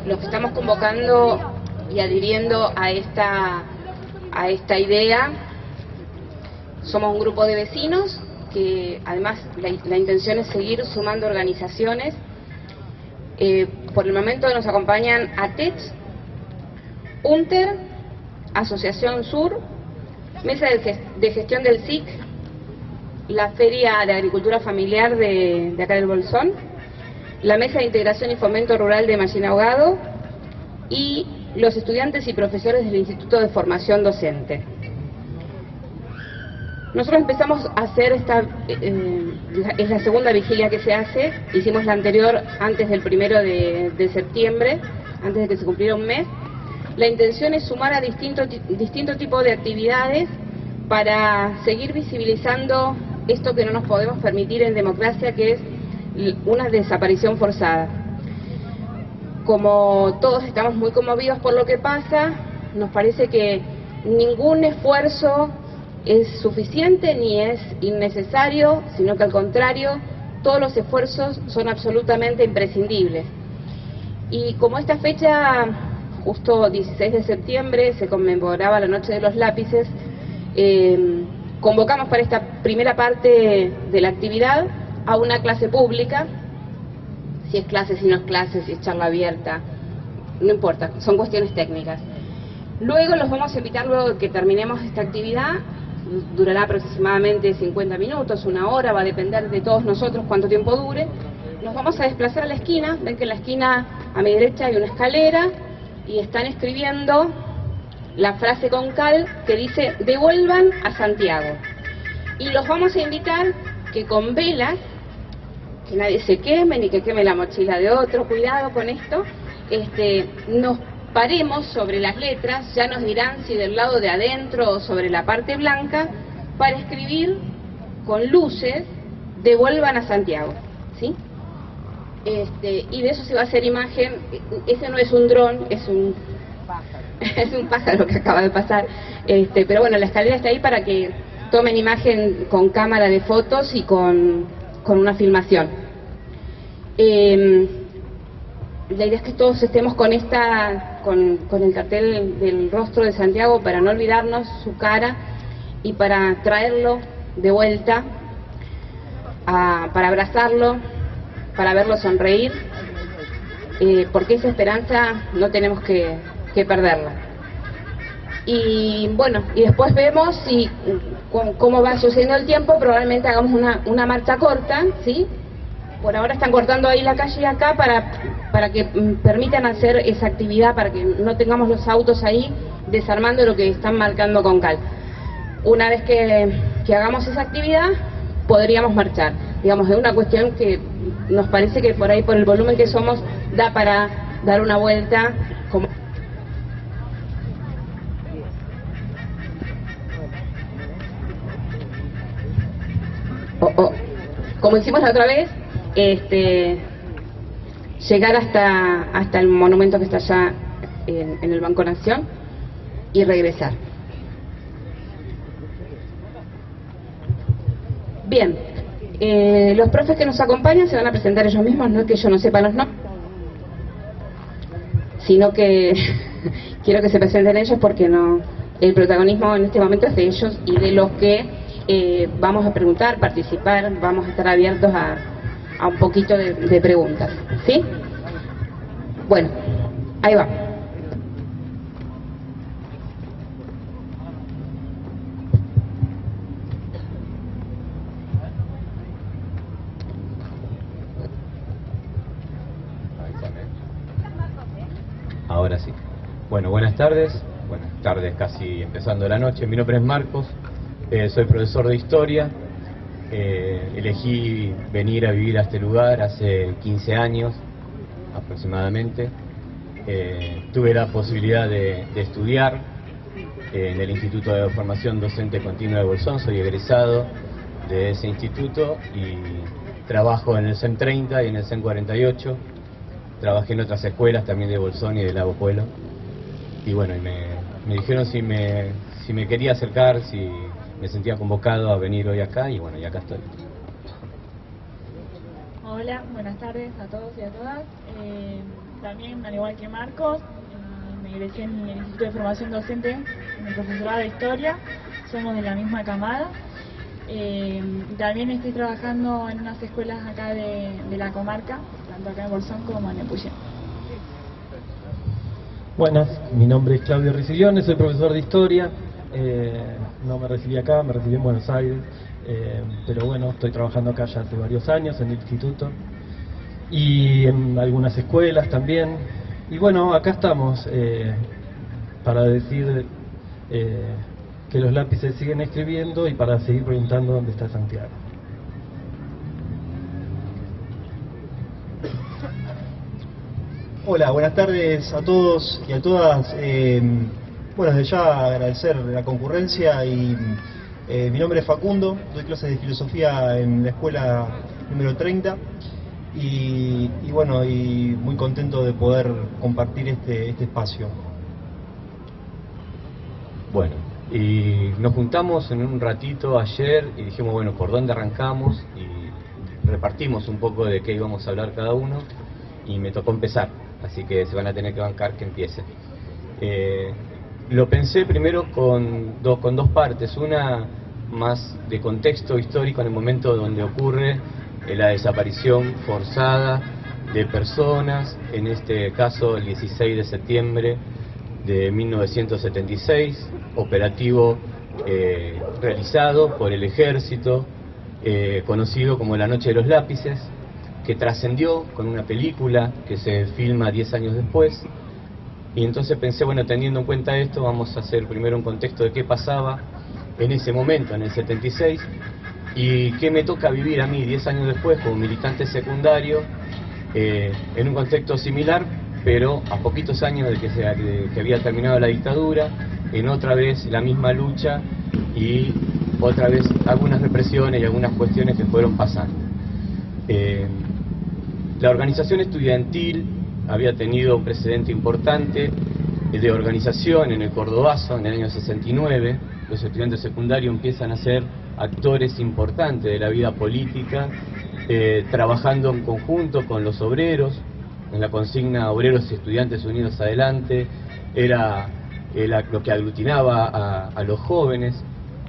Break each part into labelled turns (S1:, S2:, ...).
S1: Los que estamos convocando y adhiriendo a esta idea somos un grupo de vecinos que además la intención es seguir sumando organizaciones. Por el momento nos acompañan ATECH, UNTER, Asociación Sur, Mesa de Gestión del SIC, la Feria de Agricultura Familiar de acá del Bolsón, la Mesa de Integración y Fomento Rural de Machín Ahogado y los estudiantes y profesores del Instituto de Formación Docente. Nosotros empezamos a hacer es la segunda vigilia que se hace, hicimos la anterior antes del 1 de septiembre, antes de que se cumpliera un mes. La intención es sumar a distintos tipos de actividades para seguir visibilizando esto que no nos podemos permitir en democracia, que es una desaparición forzada. Como todos estamos muy conmovidos por lo que pasa, nos parece que ningún esfuerzo es suficiente ni es innecesario, sino que al contrario, todos los esfuerzos son absolutamente imprescindibles. Y como esta fecha, justo 16 de septiembre, se conmemoraba la Noche de los Lápices, convocamos para esta primera parte de la actividad a una clase pública, si es clase, si no es clase, si es charla abierta, no importa, son cuestiones técnicas. Luego los vamos a invitar, luego de que terminemos esta actividad, durará aproximadamente 50 minutos, una hora, va a depender de todos nosotros cuánto tiempo dure. Nos vamos a desplazar a la esquina, ven que en la esquina a mi derecha hay una escalera y están escribiendo la frase con cal que dice "devuelvan a Santiago". Y los vamos a invitar que con velas, que nadie se queme ni que queme la mochila de otro, cuidado con esto, nos paremos sobre las letras, ya nos dirán si del lado de adentro o sobre la parte blanca, para escribir con luces "devuelvan a Santiago", ¿sí? Y de eso se va a hacer imagen. Ese no es un dron, es un pájaro que acaba de pasar, pero bueno, la escalera está ahí para que tomen imagen con cámara de fotos y con una filmación. La idea es que todos estemos con el cartel del rostro de Santiago para no olvidarnos su cara y para traerlo de vuelta, para abrazarlo, para verlo sonreír, porque esa esperanza no tenemos que perderla. Y bueno, y después vemos cómo va sucediendo el tiempo. Probablemente hagamos una marcha corta, ¿sí? Por ahora están cortando ahí la calle acá para que permitan hacer esa actividad, para que no tengamos los autos ahí desarmando lo que están marcando con cal. Una vez que hagamos esa actividad, podríamos marchar. Digamos, es una cuestión que nos parece que por ahí, por el volumen que somos, da para dar una vuelta. Como hicimos la otra vez, llegar hasta el monumento que está allá en el Banco Nación y regresar. Bien, los profes que nos acompañan se van a presentar ellos mismos, no es que yo no sepa los nombres, sino que quiero que se presenten ellos, porque el protagonismo en este momento es de ellos y de los que vamos a preguntar, participar, vamos a estar abiertos a un poquito de preguntas, ¿sí? Bueno, ahí va.
S2: Ahora sí. Bueno, buenas tardes, casi empezando la noche. Mi nombre es Marcos, soy profesor de historia. Elegí venir a vivir a este lugar hace 15 años aproximadamente. Tuve la posibilidad de estudiar en el Instituto de Formación Docente Continua de Bolsón, soy egresado de ese instituto y trabajo en el CEM 30 y en el CEM 48. Trabajé en otras escuelas también de Bolsón y de Lago Pueblo. Y bueno, me dijeron si me quería acercar, si me sentía convocado a venir hoy acá, y bueno, y acá estoy.
S3: Hola, buenas tardes a todos y a todas. También, al igual que Marcos, me egresé en el Instituto de Formación Docente, en el profesorado de Historia. Somos de la misma camada. También estoy trabajando en unas escuelas acá de la comarca, tanto acá en Bolsón como en Epuyén.
S4: Buenas, mi nombre es Claudio Riciglione, soy profesor de Historia. No me recibí acá, me recibí en Buenos Aires, pero bueno, estoy trabajando acá ya hace varios años en el instituto y en algunas escuelas también. Y bueno, acá estamos para decir que los lápices siguen escribiendo y para seguir preguntando dónde está Santiago.
S5: Hola, buenas tardes a todos y a todas. Bueno, desde ya agradecer la concurrencia y mi nombre es Facundo, doy clases de filosofía en la escuela número 30 y bueno, y muy contento de poder compartir este espacio.
S2: Bueno, y nos juntamos en un ratito ayer y dijimos, bueno, ¿por dónde arrancamos? Y repartimos un poco de qué íbamos a hablar cada uno y me tocó empezar, así que se van a tener que bancar que empiece. Lo pensé primero con dos partes, una más de contexto histórico en el momento donde ocurre la desaparición forzada de personas, en este caso el 16 de septiembre de 1976, operativo realizado por el ejército, conocido como la Noche de los Lápices, que trascendió con una película que se filma 10 años después. Y entonces pensé, bueno, teniendo en cuenta esto, vamos a hacer primero un contexto de qué pasaba en ese momento, en el 76, y qué me toca vivir a mí 10 años después como militante secundario, en un contexto similar, pero a poquitos años de que había terminado la dictadura, en otra vez la misma lucha y otra vez algunas represiones y algunas cuestiones que fueron pasando. La organización estudiantil había tenido un precedente importante de organización en el Cordobazo en el año 69. Los estudiantes secundarios empiezan a ser actores importantes de la vida política, trabajando en conjunto con los obreros, en la consigna Obreros y Estudiantes Unidos Adelante, era lo que aglutinaba a los jóvenes.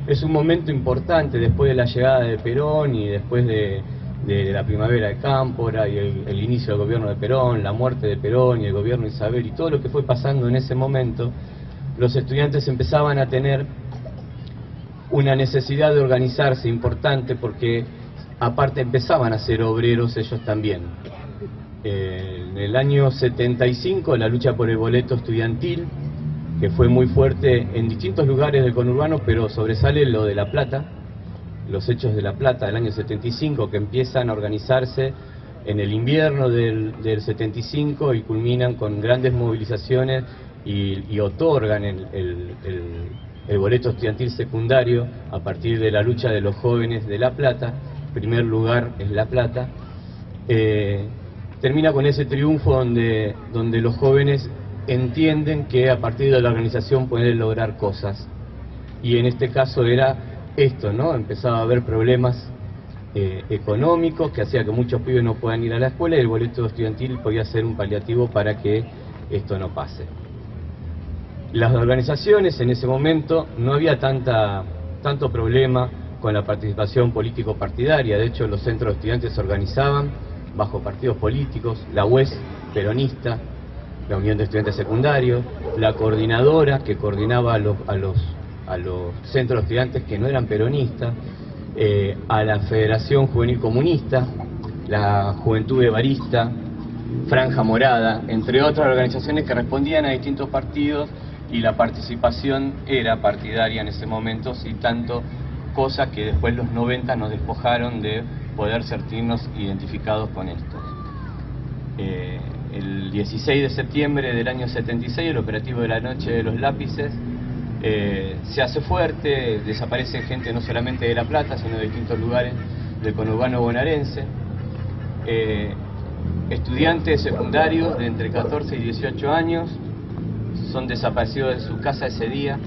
S2: Es un momento importante después de la llegada de Perón y después de la primavera de Cámpora y el inicio del gobierno de Perón, la muerte de Perón y el gobierno de Isabel y todo lo que fue pasando en ese momento. Los estudiantes empezaban a tener una necesidad de organizarse importante porque aparte empezaban a ser obreros ellos también. En el año 75 la lucha por el boleto estudiantil, que fue muy fuerte en distintos lugares del conurbano, pero sobresale lo de La Plata, los hechos de La Plata del año 75, que empiezan a organizarse en el invierno del 75 y culminan con grandes movilizaciones y otorgan el boleto estudiantil secundario a partir de la lucha de los jóvenes de La Plata. Primer lugar es La Plata. Termina con ese triunfo donde los jóvenes entienden que a partir de la organización pueden lograr cosas. Y en este caso era esto, ¿no? Empezaba a haber problemas económicos que hacía que muchos pibes no puedan ir a la escuela y el boleto estudiantil podía ser un paliativo para que esto no pase. Las organizaciones en ese momento no había tanto problema con la participación político-partidaria. De hecho, los centros de estudiantes se organizaban bajo partidos políticos, la UES peronista, la Unión de Estudiantes Secundarios, la coordinadora que coordinaba a los centros de estudiantes que no eran peronistas, a la Federación Juvenil Comunista, la Juventud Evarista, Franja Morada, entre otras organizaciones que respondían a distintos partidos y la participación era partidaria en ese momento, y tanto cosa que después los 90 nos despojaron de poder sentirnos identificados con esto. El 16 de septiembre del año 76, el operativo de la Noche de los Lápices se hace fuerte, desaparece gente no solamente de La Plata, sino de distintos lugares del conurbano bonaerense. Estudiantes secundarios de entre 14 y 18 años son desaparecidos de su casa ese día.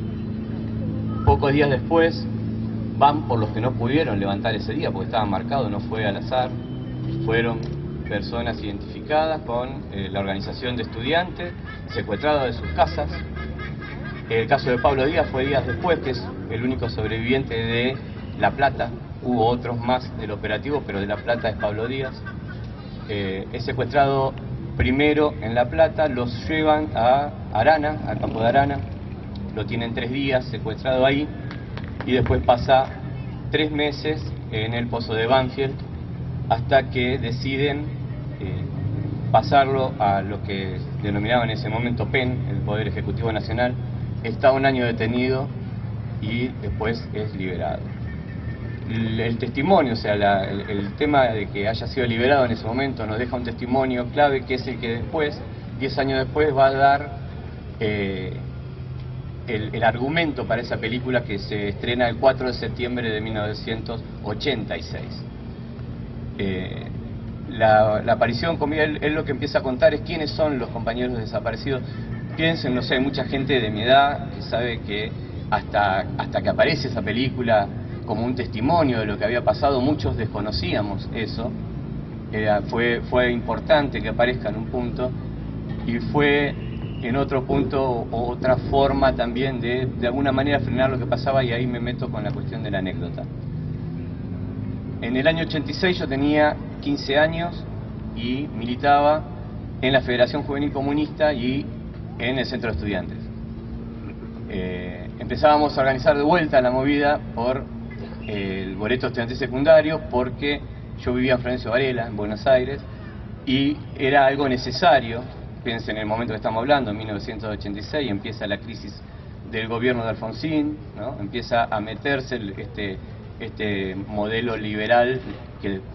S2: Pocos días después van por los que no pudieron levantar ese día porque estaban marcados, no fue al azar, fueron personas identificadas con la organización de estudiantes, secuestrados de sus casas. El caso de Pablo Díaz fue días después, que es el único sobreviviente de La Plata. Hubo otros más del operativo, pero de La Plata es Pablo Díaz. Es secuestrado primero en La Plata, los llevan a Arana, al campo de Arana, lo tienen 3 días secuestrado ahí, y después pasa 3 meses en el pozo de Banfield, hasta que deciden pasarlo a lo que denominaban en ese momento PEN, el Poder Ejecutivo Nacional. Está 1 año detenido y después es liberado. El testimonio, o sea, el tema de que haya sido liberado en ese momento nos deja un testimonio clave, que es el que después, 10 años después, va a dar el argumento para esa película que se estrena el 4 de septiembre de 1986. La aparición, como él lo que empieza a contar es quiénes son los compañeros desaparecidos. Piensen, no sé, hay mucha gente de mi edad que sabe que hasta que aparece esa película como un testimonio de lo que había pasado, muchos desconocíamos eso. Fue importante que aparezca en un punto, y fue en otro punto otra forma también de alguna manera frenar lo que pasaba, y ahí me meto con la cuestión de la anécdota. En el año 86 yo tenía 15 años y militaba en la Federación Juvenil Comunista y en el Centro de Estudiantes. Empezábamos a organizar de vuelta la movida por el boleto estudiantil secundario, porque yo vivía en Florencio Varela, en Buenos Aires, y era algo necesario. Piensen en el momento que estamos hablando, en 1986, empieza la crisis del gobierno de Alfonsín, ¿no? Empieza a meterse este modelo liberal,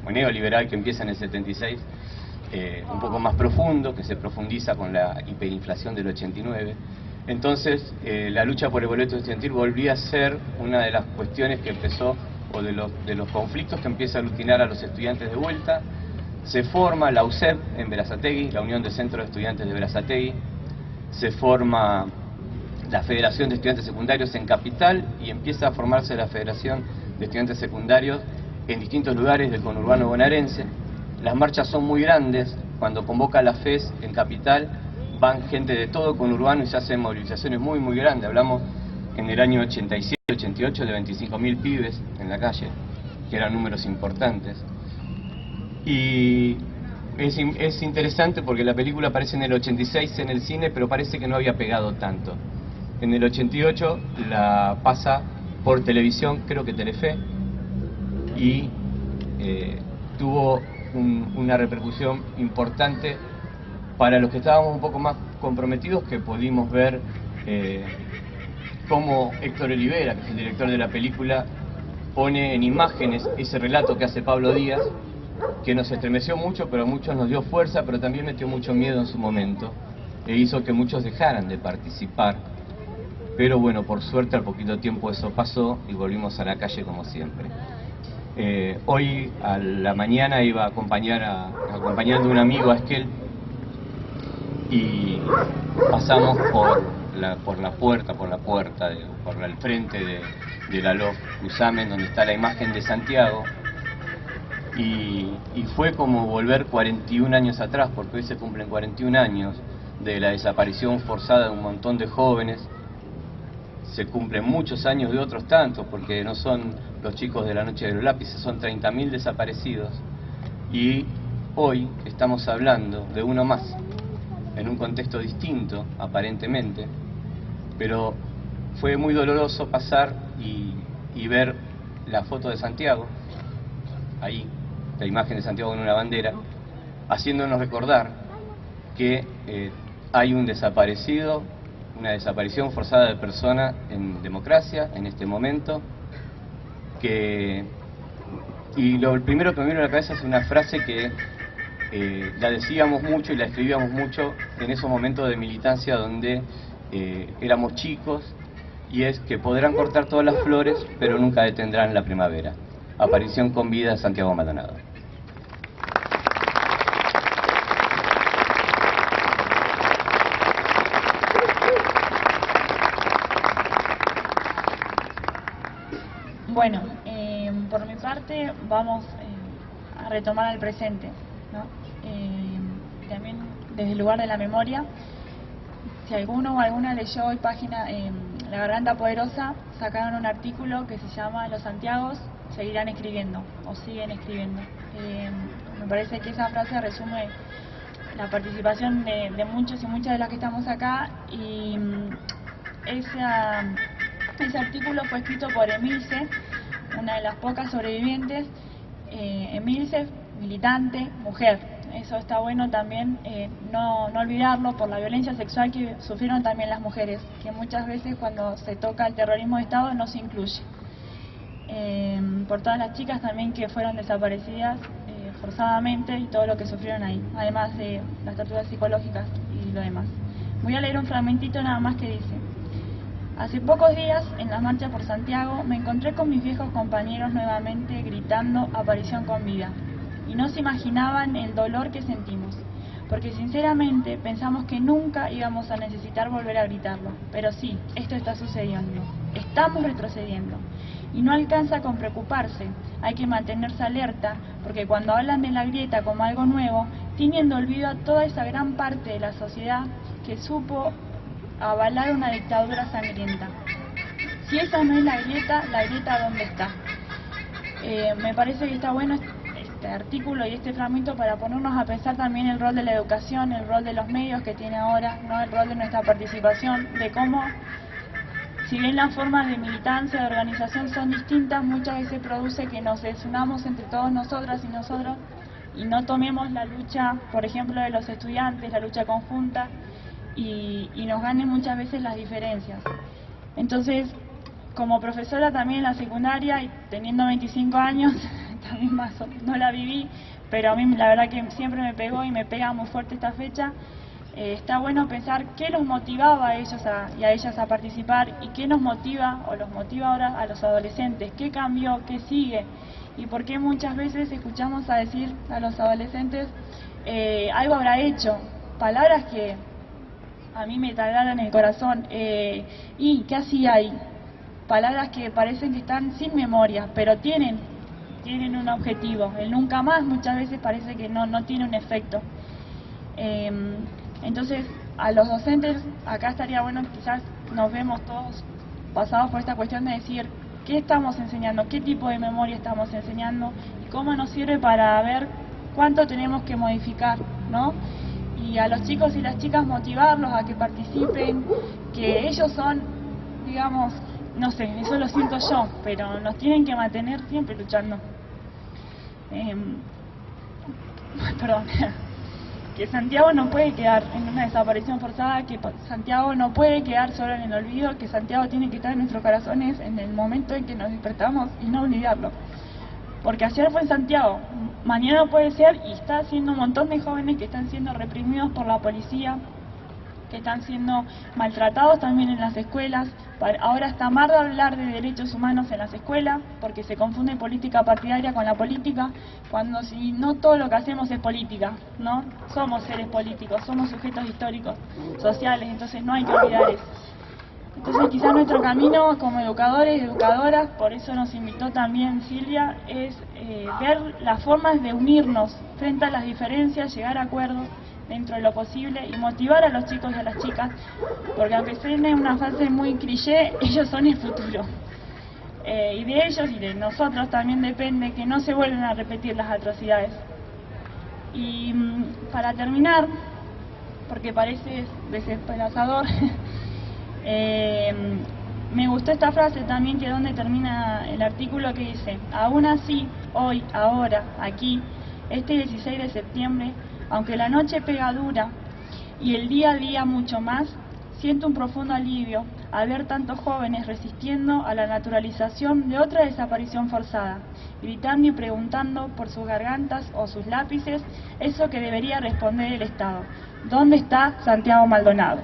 S2: neoliberal, que empieza en el 76, un poco más profundo, que se profundiza con la hiperinflación del 89. Entonces, la lucha por el boleto estudiantil volvía a ser una de las cuestiones que empezó, o de los conflictos que empieza a aglutinar a los estudiantes de vuelta. Se forma la UCEB en Berazategui, la Unión de Centros de Estudiantes de Berazategui. Se forma la Federación de Estudiantes Secundarios en Capital, y empieza a formarse la Federación de Estudiantes Secundarios en distintos lugares del conurbano bonaerense. Las marchas son muy grandes. Cuando convoca la FES en Capital, van gente de todo conurbano y se hacen movilizaciones muy muy grandes. Hablamos en el año 87, 88 de 25.000 pibes en la calle, que eran números importantes. Y es interesante porque la película aparece en el 86 en el cine, pero parece que no había pegado tanto. En el 88 la pasa por televisión, creo que Telefe, y tuvo una repercusión importante para los que estábamos un poco más comprometidos, que pudimos ver cómo Héctor Olivera, que es el director de la película, pone en imágenes ese relato que hace Pablo Díaz, que nos estremeció mucho, pero a muchos nos dio fuerza, pero también metió mucho miedo en su momento, e hizo que muchos dejaran de participar. Pero bueno, por suerte al poquito tiempo eso pasó y volvimos a la calle como siempre. Hoy a la mañana iba a acompañando a un amigo a Esquel, y pasamos por el frente de la LOF Usamen, donde está la imagen de Santiago, y fue como volver 41 años atrás, porque hoy se cumplen 41 años de la desaparición forzada de un montón de jóvenes. Se cumplen muchos años de otros tantos, porque no son los chicos de la noche de los lápices, son 30.000 desaparecidos, y hoy estamos hablando de uno más, en un contexto distinto, aparentemente, pero fue muy doloroso pasar y ver la foto de Santiago, ahí, la imagen de Santiago con una bandera, haciéndonos recordar que hay un desaparecido, una desaparición forzada de persona en democracia, en este momento, y lo primero que me vino a la cabeza es una frase que la decíamos mucho y la escribíamos mucho en esos momentos de militancia donde éramos chicos, y es que podrán cortar todas las flores, pero nunca detendrán la primavera. Aparición con vida de Santiago Maldonado.
S3: Bueno, por mi parte vamos a retomar el presente, ¿no? también desde el lugar de la memoria. Si alguno o alguna leyó hoy La Garganta Poderosa, sacaron un artículo que se llama Los Santiagos seguirán escribiendo o siguen escribiendo. Me parece que esa frase resume la participación de muchos y muchas de las que estamos acá, y ese artículo fue escrito por Emilce, una de las pocas sobrevivientes. Emilce, militante, mujer. Eso está bueno también no olvidarlo, por la violencia sexual que sufrieron también las mujeres, que muchas veces cuando se toca el terrorismo de Estado no se incluye. Por todas las chicas también que fueron desaparecidas forzadamente y todo lo que sufrieron ahí, además de las torturas psicológicas y lo demás. Voy a leer un fragmentito nada más que dice: hace pocos días, en la marcha por Santiago, me encontré con mis viejos compañeros nuevamente gritando aparición con vida. Y no se imaginaban el dolor que sentimos, porque sinceramente pensamos que nunca íbamos a necesitar volver a gritarlo. Pero sí, esto está sucediendo. Estamos retrocediendo. Y no alcanza con preocuparse, hay que mantenerse alerta, porque cuando hablan de la grieta como algo nuevo, tienen de olvido a toda esa gran parte de la sociedad que supo avalar una dictadura sangrienta. Si esa no es la grieta ¿dónde está? Me parece que está bueno este artículo y este fragmento para ponernos a pensar también el rol de la educación, el rol de los medios que tiene ahora, ¿no? El rol de nuestra participación, de cómo, si bien las formas de militancia, de organización son distintas, muchas veces produce que nos desunamos entre todos nosotras y nosotros y no tomemos la lucha, por ejemplo, de los estudiantes, la lucha conjunta, y nos ganen muchas veces las diferencias. Entonces, como profesora también en la secundaria y teniendo 25 años, también no la viví, pero a mí la verdad que siempre me pegó y me pega muy fuerte esta fecha. Está bueno pensar qué los motivaba a ellos y a ellas a participar y qué nos motiva o los motiva ahora a los adolescentes, qué cambió, qué sigue y por qué muchas veces escuchamos a decir a los adolescentes algo habrá hecho, palabras que a mí me talaran el corazón. ¿Y qué hacía ahí? Palabras que parecen que están sin memoria, pero tienen un objetivo. El nunca más muchas veces parece que no tiene un efecto. Entonces, a los docentes, acá estaría bueno, quizás nos vemos todos pasados por esta cuestión de decir qué estamos enseñando, qué tipo de memoria estamos enseñando y cómo nos sirve para ver cuánto tenemos que modificar, ¿no? Y a los chicos y las chicas motivarlos a que participen, que ellos son, digamos, no sé, eso lo siento yo, pero nos tienen que mantener siempre luchando. Perdón. Que Santiago no puede quedar en una desaparición forzada, que Santiago no puede quedar solo en el olvido, que Santiago tiene que estar en nuestros corazones en el momento en que nos despertamos y no olvidarlo. Porque ayer fue en Santiago, mañana puede ser y está haciendo un montón de jóvenes que están siendo reprimidos por la policía, que están siendo maltratados también en las escuelas. Ahora está mal hablar de derechos humanos en las escuelas porque se confunde política partidaria con la política, cuando si no todo lo que hacemos es política, ¿no? Somos seres políticos, somos sujetos históricos, sociales, entonces no hay que olvidar eso. Entonces quizás nuestro camino como educadores y educadoras, por eso nos invitó también Silvia, es ver las formas de unirnos frente a las diferencias, llegar a acuerdos dentro de lo posible y motivar a los chicos y a las chicas, porque aunque suene una frase muy cliché, ellos son el futuro. Y de ellos y de nosotros también depende que no se vuelvan a repetir las atrocidades. Y para terminar, porque parece desesperanzador, me gustó esta frase también, que donde termina el artículo, que dice: aún así, hoy, ahora, aquí, este 16 de septiembre, aunque la noche pega dura y el día a día mucho más, siento un profundo alivio al ver tantos jóvenes resistiendo a la naturalización de otra desaparición forzada, gritando y preguntando por sus gargantas o sus lápices eso que debería responder el Estado: ¿dónde está Santiago Maldonado?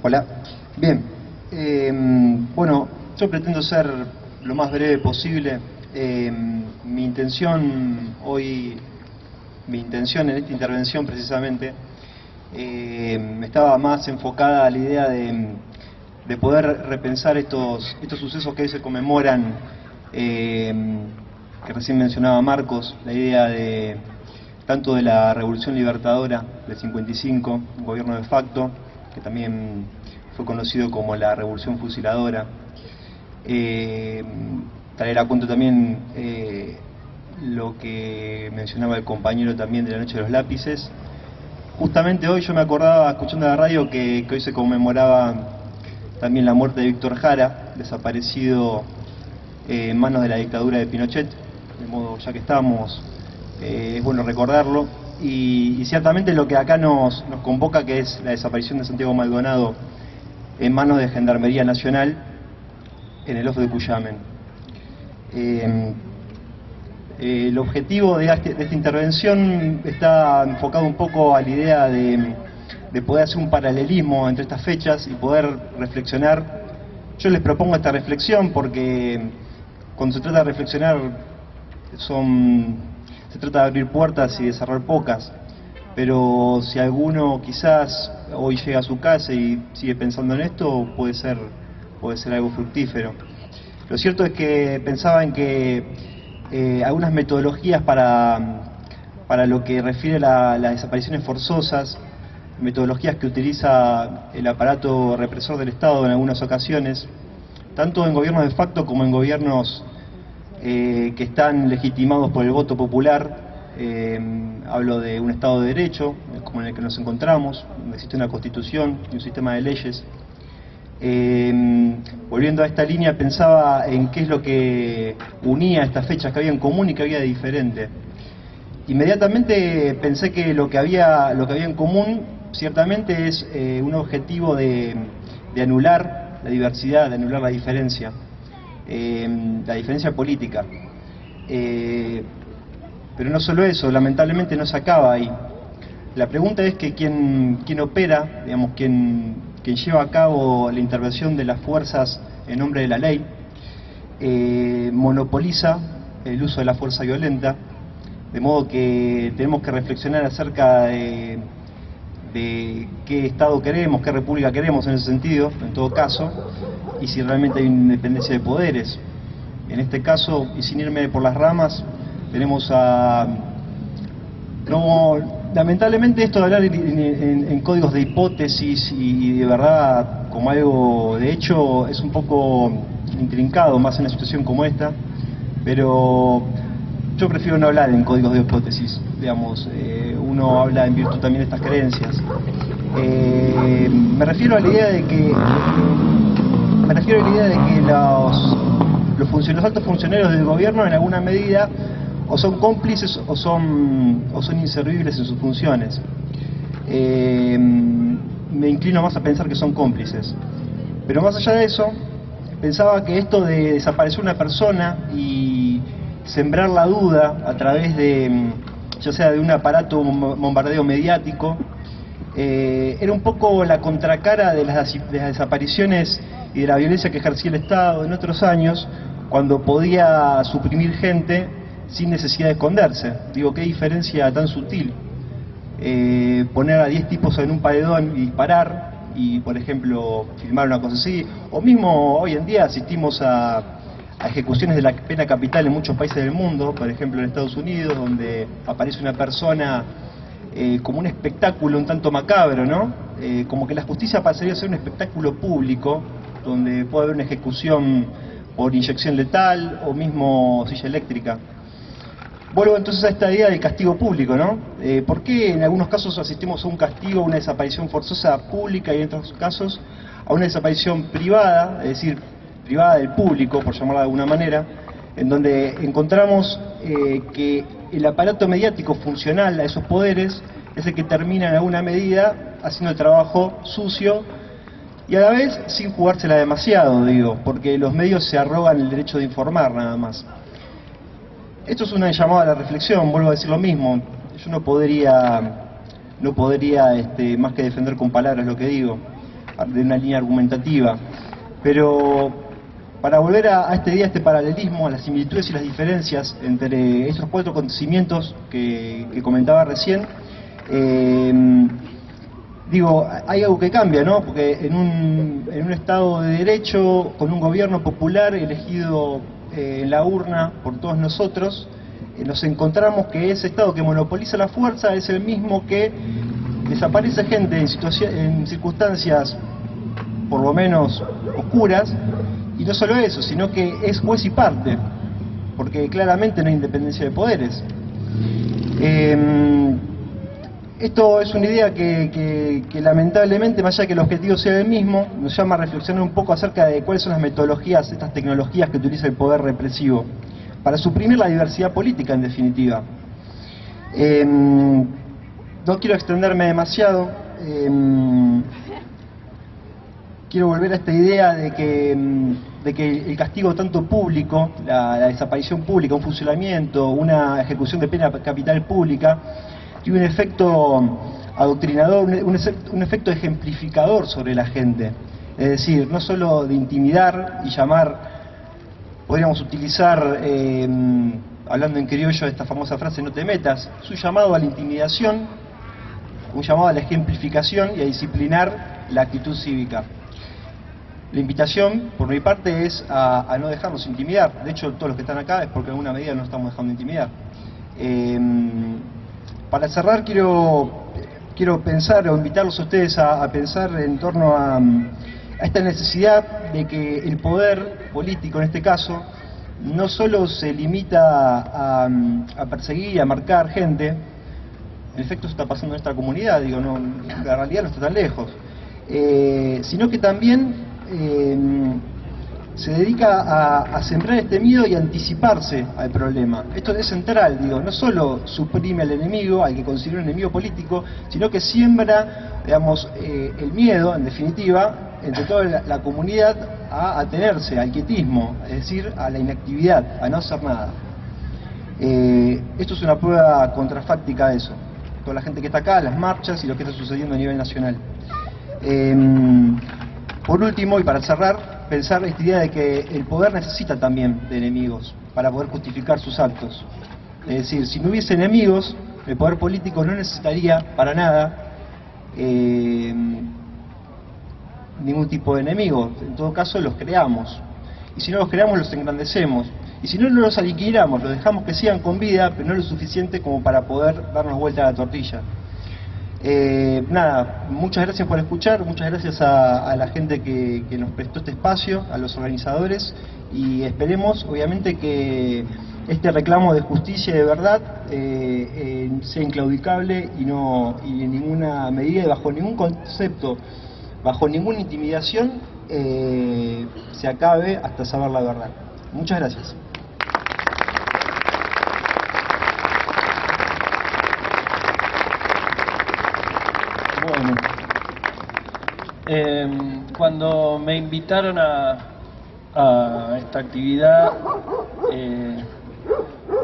S5: Hola, bien, bueno, yo pretendo ser lo más breve posible. Mi intención en esta intervención precisamente estaba más enfocada a la idea de poder repensar estos sucesos que hoy se conmemoran, que recién mencionaba Marcos, la idea de tanto de la Revolución Libertadora del 55, un gobierno de facto, que también fue conocido como la Revolución Fusiladora. Traer a cuento también lo que mencionaba el compañero también de la Noche de los Lápices. Justamente hoy yo me acordaba, escuchando la radio, que hoy se conmemoraba también la muerte de Víctor Jara, desaparecido en manos de la dictadura de Pinochet. De modo, ya que estamos, es bueno recordarlo. Y ciertamente lo que acá nos convoca, que es la desaparición de Santiago Maldonado en manos de Gendarmería Nacional en el off de Cuyamen. El objetivo de esta intervención está enfocado un poco a la idea de poder hacer un paralelismo entre estas fechas y poder reflexionar. Yo les propongo esta reflexión porque cuando se trata de reflexionar se trata de abrir puertas y de cerrar pocas, pero si alguno quizás hoy llega a su casa y sigue pensando en esto, puede ser algo fructífero. Lo cierto es que pensaba en que algunas metodologías para lo que refiere a las desapariciones forzosas, metodologías que utiliza el aparato represor del Estado en algunas ocasiones, tanto en gobiernos de facto como en gobiernos que están legitimados por el voto popular. Hablo de un Estado de Derecho, como en el que nos encontramos, donde existe una Constitución y un sistema de leyes. Volviendo a esta línea, pensaba en qué es lo que unía estas fechas, que había en común y que había de diferente. Inmediatamente pensé que lo que había en común ciertamente es un objetivo de anular la diversidad, de anular la diferencia política. Pero no solo eso, lamentablemente no se acaba ahí. La pregunta es que quién opera, digamos, quién lleva a cabo la intervención de las fuerzas en nombre de la ley, monopoliza el uso de la fuerza violenta, de modo que tenemos que reflexionar acerca de qué Estado queremos, qué república queremos en ese sentido, en todo caso, y si realmente hay independencia de poderes. En este caso, y sin irme por las ramas, tenemos lamentablemente esto de hablar en códigos de hipótesis y de verdad como algo de hecho es un poco intrincado, más en una situación como esta, pero yo prefiero no hablar en códigos de hipótesis, digamos, uno habla en virtud también de estas creencias. Me refiero a la idea de que los altos funcionarios del gobierno en alguna medida o son cómplices o son inservibles en sus funciones. Me inclino más a pensar que son cómplices. Pero más allá de eso, pensaba que esto de desaparecer una persona y sembrar la duda a través de, ya sea de un aparato bombardeo mediático, era un poco la contracara de las desapariciones y de la violencia que ejercía el Estado en otros años, cuando podía suprimir gente sin necesidad de esconderse. Digo, qué diferencia tan sutil. Poner a 10 tipos en un paredón y disparar, y por ejemplo filmar una cosa así, o mismo hoy en día asistimos a ejecuciones de la pena capital en muchos países del mundo, por ejemplo en Estados Unidos, donde aparece una persona como un espectáculo un tanto macabro, ¿no? Como que la justicia pasaría a ser un espectáculo público, donde puede haber una ejecución por inyección letal o mismo silla eléctrica. Vuelvo entonces a esta idea del castigo público, ¿no? ¿Por qué en algunos casos asistimos a un castigo, a una desaparición forzosa pública y en otros casos a una desaparición privada, es decir, privada del público, por llamarla de alguna manera, en donde encontramos que el aparato mediático funcional a esos poderes es el que termina en alguna medida haciendo el trabajo sucio y a la vez sin jugársela demasiado, digo, porque los medios se arrogan el derecho de informar nada más. Esto es una llamada a la reflexión, vuelvo a decir lo mismo. Yo no podría más que defender con palabras lo que digo, de una línea argumentativa. Pero para volver a esta idea, a este paralelismo, a las similitudes y las diferencias entre estos 4 acontecimientos que comentaba recién, digo, hay algo que cambia, ¿no? Porque en un Estado de Derecho, con un gobierno popular elegido en la urna por todos nosotros, nos encontramos que ese Estado que monopoliza la fuerza es el mismo que desaparece gente en circunstancias por lo menos oscuras, y no solo eso, sino que es juez y parte, porque claramente no hay independencia de poderes. Esto es una idea que lamentablemente, más allá de que el objetivo sea el mismo, nos llama a reflexionar un poco acerca de cuáles son las metodologías, estas tecnologías que utiliza el poder represivo para suprimir la diversidad política, en definitiva. No quiero extenderme demasiado, quiero volver a esta idea de que el castigo tanto público, la desaparición pública, un fusilamiento, una ejecución de pena capital pública, tiene un efecto adoctrinador, un efecto ejemplificador sobre la gente. Es decir, no solo de intimidar y llamar, podríamos utilizar, hablando en criollo, esta famosa frase, no te metas, es un llamado a la intimidación, un llamado a la ejemplificación y a disciplinar la actitud cívica. La invitación, por mi parte, es a no dejarnos intimidar. De hecho, todos los que están acá es porque en alguna medida no estamos dejando intimidar. Para cerrar, quiero pensar o invitarlos a ustedes a pensar en torno a esta necesidad de que el poder político, en este caso, no solo se limita a perseguir y a marcar gente. En efecto, eso está pasando en esta comunidad, digo, no, la realidad no está tan lejos, sino que también se dedica a sembrar este miedo y a anticiparse al problema. Esto es central, digo, no solo suprime al enemigo, al que considera un enemigo político, sino que siembra, digamos, el miedo, en definitiva, entre toda la comunidad a atenerse al quietismo, es decir, a la inactividad, a no hacer nada. Esto es una prueba contrafáctica de eso. Toda la gente que está acá, las marchas y lo que está sucediendo a nivel nacional. Por último, y para cerrar, pensar esta idea de que el poder necesita también de enemigos para poder justificar sus actos. Es decir, si no hubiese enemigos, el poder político no necesitaría para nada ningún tipo de enemigo. En todo caso, los creamos. Y si no los creamos, los engrandecemos. Y si no, no los aniquilamos, los dejamos que sigan con vida, pero no lo suficiente como para poder darnos vuelta a la tortilla. Nada, muchas gracias por escuchar, muchas gracias a la gente que nos prestó este espacio, a los organizadores, y esperemos, obviamente, que este reclamo de justicia y de verdad sea inclaudicable y en ninguna medida y bajo ningún concepto, bajo ninguna intimidación, se acabe hasta saber la verdad. Muchas gracias.
S4: Bueno, cuando me invitaron a esta actividad,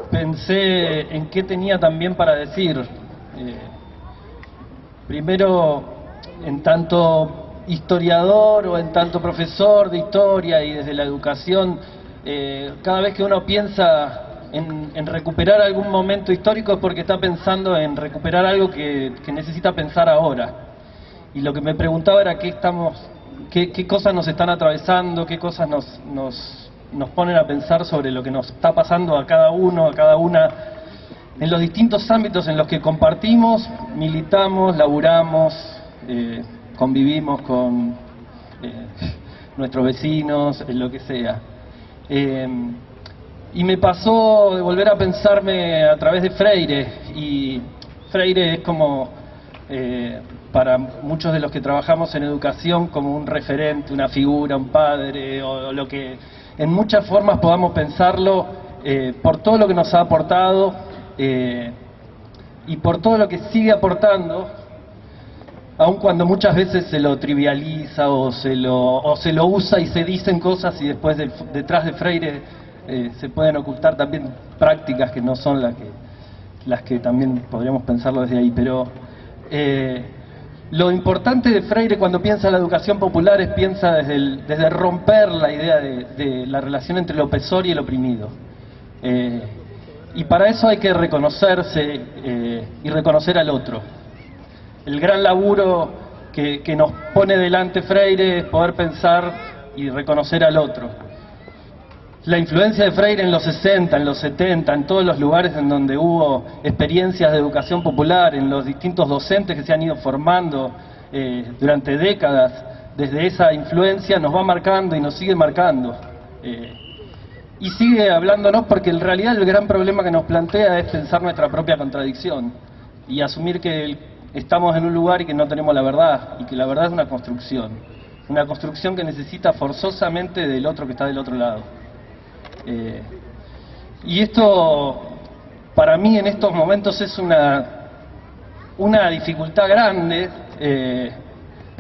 S4: pensé en qué tenía también para decir. Primero, en tanto historiador o en tanto profesor de historia y desde la educación, cada vez que uno piensa en recuperar algún momento histórico es porque está pensando en recuperar algo que necesita pensar ahora. Y lo que me preguntaba era qué cosas nos están atravesando, qué cosas nos ponen a pensar sobre lo que nos está pasando a cada uno, a cada una, en los distintos ámbitos en los que compartimos, militamos, laburamos, convivimos con nuestros vecinos, en lo que sea. Y me pasó de volver a pensarme a través de Freire, y Freire es como, para muchos de los que trabajamos en educación, como un referente, una figura, un padre, o lo que en muchas formas podamos pensarlo, por todo lo que nos ha aportado, y por todo lo que sigue aportando, aun cuando muchas veces se lo trivializa o se lo usa y se dicen cosas y después detrás de Freire se pueden ocultar también prácticas que no son las que también podríamos pensarlo desde ahí. Pero lo importante de Freire cuando piensa en la educación popular es piensa desde romper la idea de la relación entre el opresor y el oprimido. Y para eso hay que reconocerse y reconocer al otro. El gran laburo que nos pone delante Freire es poder pensar y reconocer al otro. La influencia de Freire en los 60, en los 70, en todos los lugares en donde hubo experiencias de educación popular, en los distintos docentes que se han ido formando durante décadas, desde esa influencia nos va marcando y nos sigue marcando. Y sigue hablándonos porque en realidad el gran problema que nos plantea es pensar nuestra propia contradicción y asumir que estamos en un lugar y que no tenemos la verdad, y que la verdad es una construcción que necesita forzosamente del otro que está del otro lado. Y esto, para mí en estos momentos es una dificultad grande,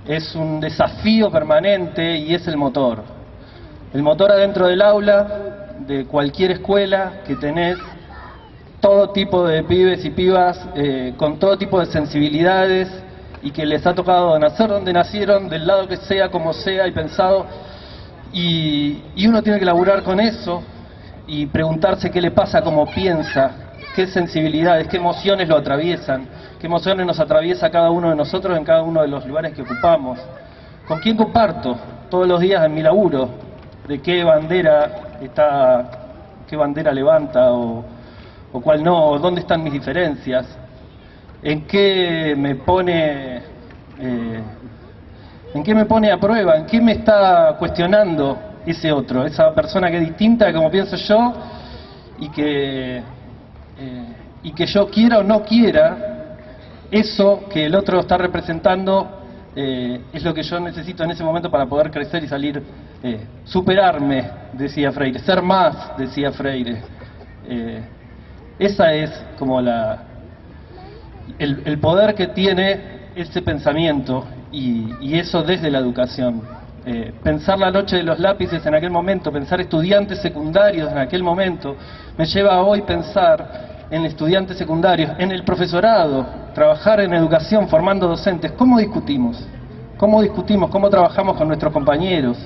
S4: es un desafío permanente y es el motor. El motor adentro del aula de cualquier escuela que tenés todo tipo de pibes y pibas con todo tipo de sensibilidades y que les ha tocado nacer donde nacieron, del lado que sea, como sea y pensado, y uno tiene que laburar con eso y preguntarse qué le pasa, cómo piensa, qué sensibilidades, qué emociones lo atraviesan, qué emociones nos atraviesa cada uno de nosotros en cada uno de los lugares que ocupamos, con quién comparto todos los días en mi laburo, de qué bandera levanta o cuál no, o dónde están mis diferencias, en qué me pone a prueba, en qué me está cuestionando ese otro, esa persona que es distinta de como pienso yo y que yo quiera o no quiera, eso que el otro está representando es lo que yo necesito en ese momento para poder crecer y salir, superarme, decía Freire, ser más, decía Freire. Esa es como el poder que tiene ese pensamiento y eso desde la educación. Pensar la noche de los lápices en aquel momento, pensar estudiantes secundarios en aquel momento, me lleva a hoy pensar en estudiantes secundarios, en el profesorado, trabajar en educación, formando docentes. ¿Cómo discutimos? ¿Cómo trabajamos con nuestros compañeros?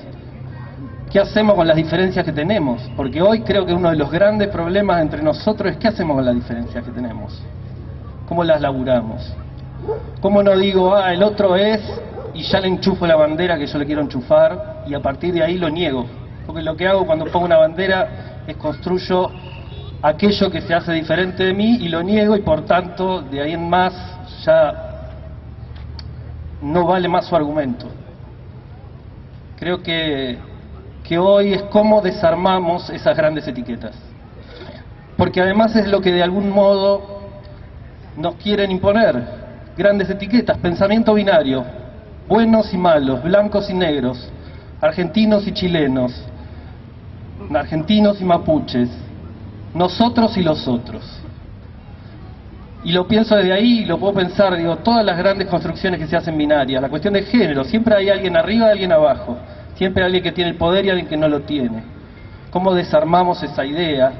S4: ¿Qué hacemos con las diferencias que tenemos? Porque hoy creo que uno de los grandes problemas entre nosotros es qué hacemos con las diferencias que tenemos. ¿Cómo las laburamos? ¿Cómo no digo, el otro es, y ya le enchufo la bandera que yo le quiero enchufar, y a partir de ahí lo niego? Porque lo que hago cuando pongo una bandera es construyo aquello que se hace diferente de mí y lo niego, y por tanto, de ahí en más, ya no vale más su argumento. Creo que hoy es cómo desarmamos esas grandes etiquetas. Porque además es lo que de algún modo nos quieren imponer. Grandes etiquetas, pensamiento binario, buenos y malos, blancos y negros, argentinos y chilenos, argentinos y mapuches, nosotros y los otros. Y lo pienso desde ahí, y lo puedo pensar, todas las grandes construcciones que se hacen binarias, la cuestión de género, siempre hay alguien arriba y alguien abajo, siempre hay alguien que tiene el poder y alguien que no lo tiene. ¿Cómo desarmamos esa idea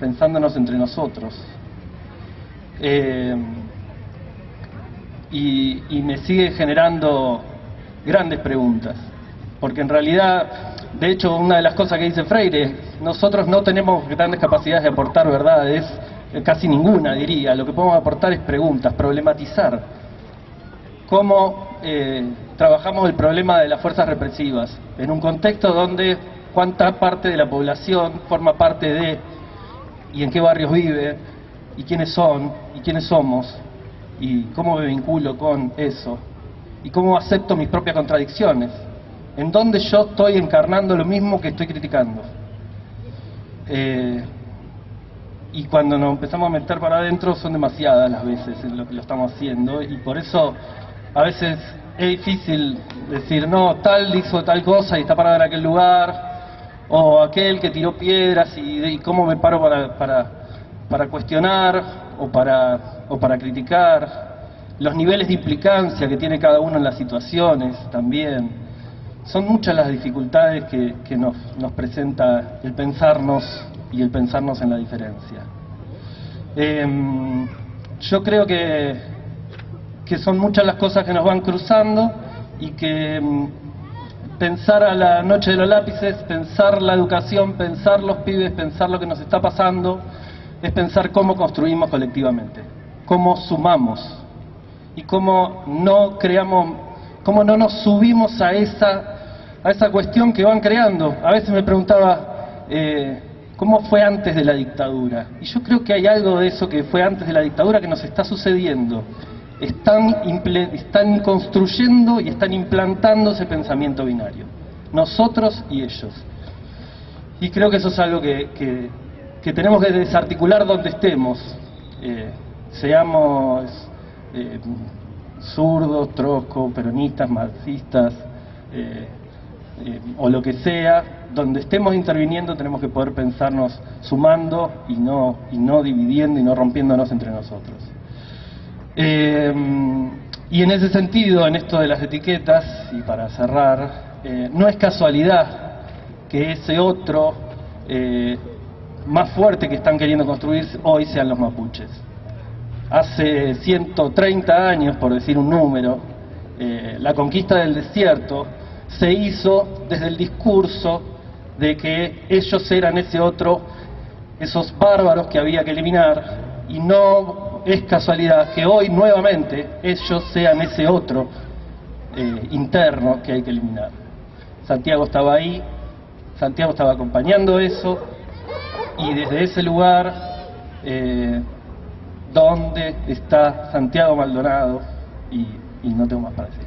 S4: pensándonos entre nosotros? Y me sigue generando grandes preguntas, porque en realidad, de hecho, una de las cosas que dice Freire, nosotros no tenemos grandes capacidades de aportar verdades, casi ninguna diría, lo que podemos aportar es preguntas, problematizar. ¿Cómo trabajamos el problema de las fuerzas represivas en un contexto donde cuánta parte de la población forma parte de, y en qué barrios vive, y quiénes son, y quiénes somos, y cómo me vinculo con eso, y cómo acepto mis propias contradicciones, en dónde yo estoy encarnando lo mismo que estoy criticando. Y cuando nos empezamos a meter para adentro son demasiadas las veces en lo que lo estamos haciendo, y por eso a veces es difícil decir, no, tal hizo tal cosa y está parado en aquel lugar, o aquel que tiró piedras, y cómo me paro para cuestionar o para criticar, los niveles de implicancia que tiene cada uno en las situaciones también. Son muchas las dificultades que nos presenta el pensarnos y el pensarnos en la diferencia. Yo creo que son muchas las cosas que nos van cruzando y que pensar a la noche de los lápices, pensar la educación, pensar los pibes, pensar lo que nos está pasando, es pensar cómo construimos colectivamente, cómo sumamos y cómo no creamos ¿Cómo no nos subimos a esa cuestión que van creando? A veces me preguntaba, ¿cómo fue antes de la dictadura? Y yo creo que hay algo de eso que fue antes de la dictadura que nos está sucediendo. Están construyendo y están implantando ese pensamiento binario, nosotros y ellos. Y creo que eso es algo que tenemos que desarticular donde estemos, seamos zurdos, troscos, peronistas, marxistas, o lo que sea. Donde estemos interviniendo tenemos que poder pensarnos sumando y no dividiendo y no rompiéndonos entre nosotros. Y en ese sentido, en esto de las etiquetas, y para cerrar, no es casualidad que ese otro más fuerte que están queriendo construir hoy sean los mapuches. Hace 130 años, por decir un número, la conquista del desierto se hizo desde el discurso de que ellos eran ese otro, esos bárbaros que había que eliminar, y no es casualidad que hoy nuevamente ellos sean ese otro interno que hay que eliminar. Santiago estaba ahí, Santiago estaba acompañando eso, y desde ese lugar, ¿dónde está Santiago Maldonado? Y no tengo más para decir.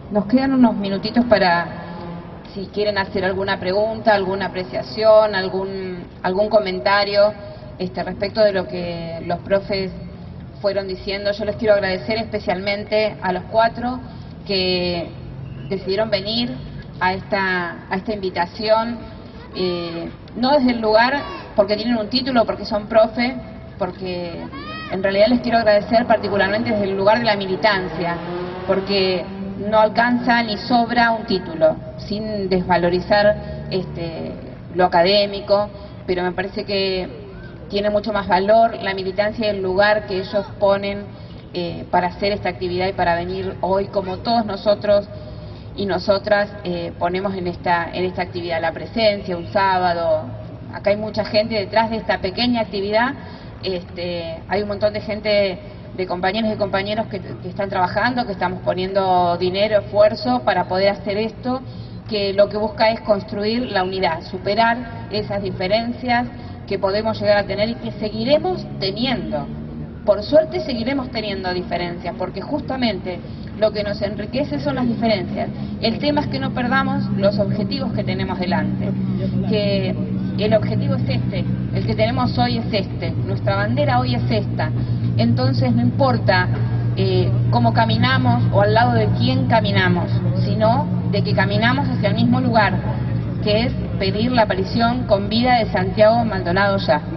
S1: Nos quedan unos minutitos para, si quieren hacer alguna pregunta, alguna apreciación, algún comentario respecto de lo que los profes fueron diciendo. Yo les quiero agradecer especialmente a los 4 que decidieron venir a esta invitación, no desde el lugar porque tienen un título, porque son profe, porque en realidad les quiero agradecer particularmente desde el lugar de la militancia, porque no alcanza ni sobra un título, sin desvalorizar lo académico, pero me parece que tiene mucho más valor la militancia y el lugar que ellos ponen para hacer esta actividad y para venir hoy, como todos nosotros y nosotras ponemos en esta actividad la presencia, un sábado. Acá hay mucha gente detrás de esta pequeña actividad, hay un montón de gente, de compañeros y compañeros que están trabajando, que estamos poniendo dinero, esfuerzo para poder hacer esto, que lo que busca es construir la unidad, superar esas diferencias que podemos llegar a tener y que seguiremos teniendo. Por suerte seguiremos teniendo diferencias, porque justamente lo que nos enriquece son las diferencias. El tema es que no perdamos los objetivos que tenemos delante, que el objetivo es el que tenemos hoy es nuestra bandera hoy es esta. Entonces no importa cómo caminamos o al lado de quién caminamos, sino de que caminamos hacia el mismo lugar, que es pedir la aparición con vida de Santiago Maldonado ya.